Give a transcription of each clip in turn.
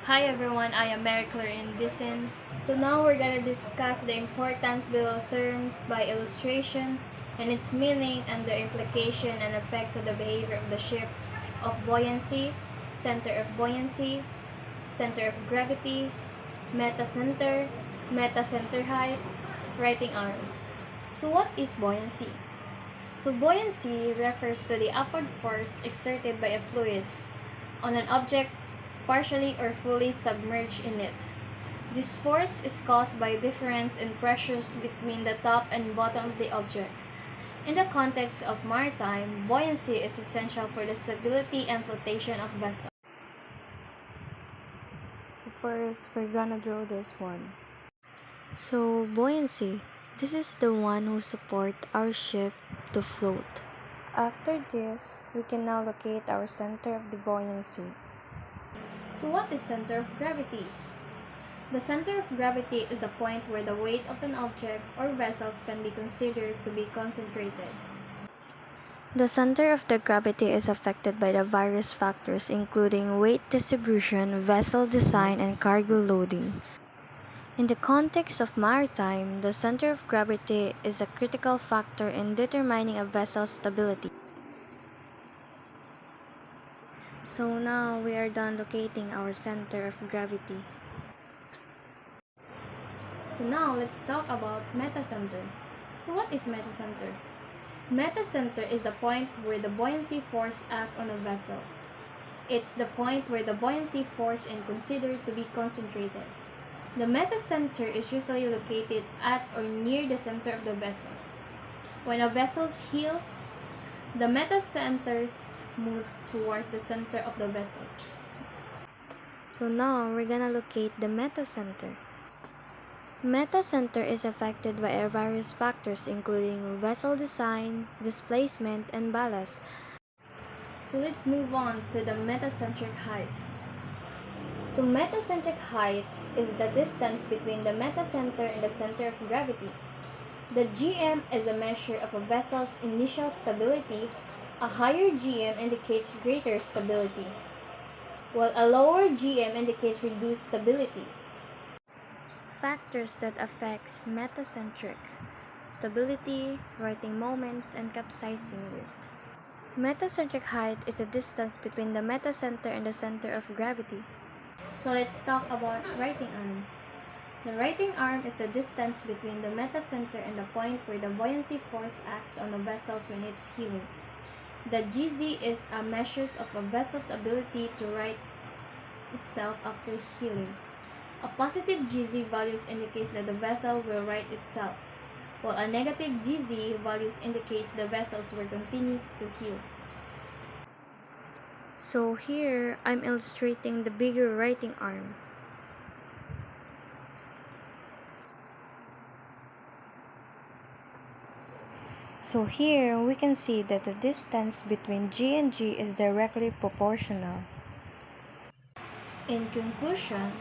Hi everyone, I am Mary Claire Indicin. So now we're gonna discuss the importance below terms by illustrations and its meaning and the implication and effects of the behavior of the ship of buoyancy, center of gravity, metacenter, metacenter height, righting arms. So what is buoyancy? So buoyancy refers to the upward force exerted by a fluid on an object partially or fully submerged in it. This force is caused by difference in pressures between the top and bottom of the object. In the context of maritime, buoyancy is essential for the stability and flotation of vessels. So first, we're gonna draw this one. So buoyancy, this is the one who support our ship to float. After this, we can now locate our center of the buoyancy. So what is center of gravity? The center of gravity is the point where the weight of an object or vessels can be considered to be concentrated. The center of the gravity is affected by the various factors including weight distribution, vessel design, and cargo loading. In the context of maritime, the center of gravity is a critical factor in determining a vessel's stability. So now we are done locating our center of gravity. So now let's talk about metacenter. So what is metacenter? Metacenter is the point where the buoyancy force acts on the vessels. It's the point where the buoyancy force is considered to be concentrated. The metacenter is usually located at or near the center of the vessels. When a vessel heels, the metacenter moves towards the center of the vessels. So now we're gonna locate the metacenter. Metacenter is affected by various factors including vessel design, displacement, and ballast. So let's move on to the metacentric height. So metacentric height is the distance between the metacenter and the center of gravity. The GM is a measure of a vessel's initial stability. A higher GM indicates greater stability, while a lower GM indicates reduced stability. Factors that affects metacentric: stability, righting moments, and capsizing risk. Metacentric height is the distance between the metacenter and the center of gravity. So let's talk about righting arm. The righting arm is the distance between the metacenter and the point where the buoyancy force acts on the vessels when it's heeling. The GZ is a measure of a vessel's ability to right itself after heeling. A positive GZ values indicates that the vessel will right itself, while a negative GZ values indicates the vessels will continues to heel. So here, I'm illustrating the bigger righting arm. So here, we can see that the distance between G and G is directly proportional. In conclusion,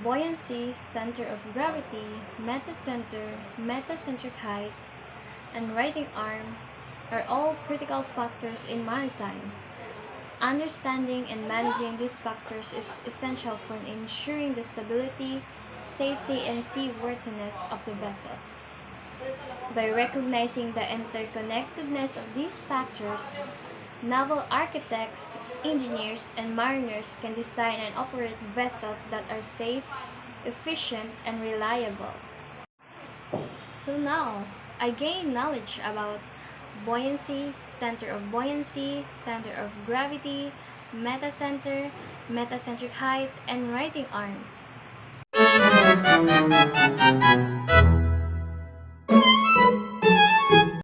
buoyancy, center of gravity, metacenter, metacentric height, and righting arm are all critical factors in maritime. Understanding and managing these factors is essential for ensuring the stability, safety, and seaworthiness of the vessels. By recognizing the interconnectedness of these factors, naval architects, engineers, and mariners can design and operate vessels that are safe, efficient, and reliable. So now, I gain knowledge about buoyancy, center of gravity, metacenter, metacentric height, and righting arm.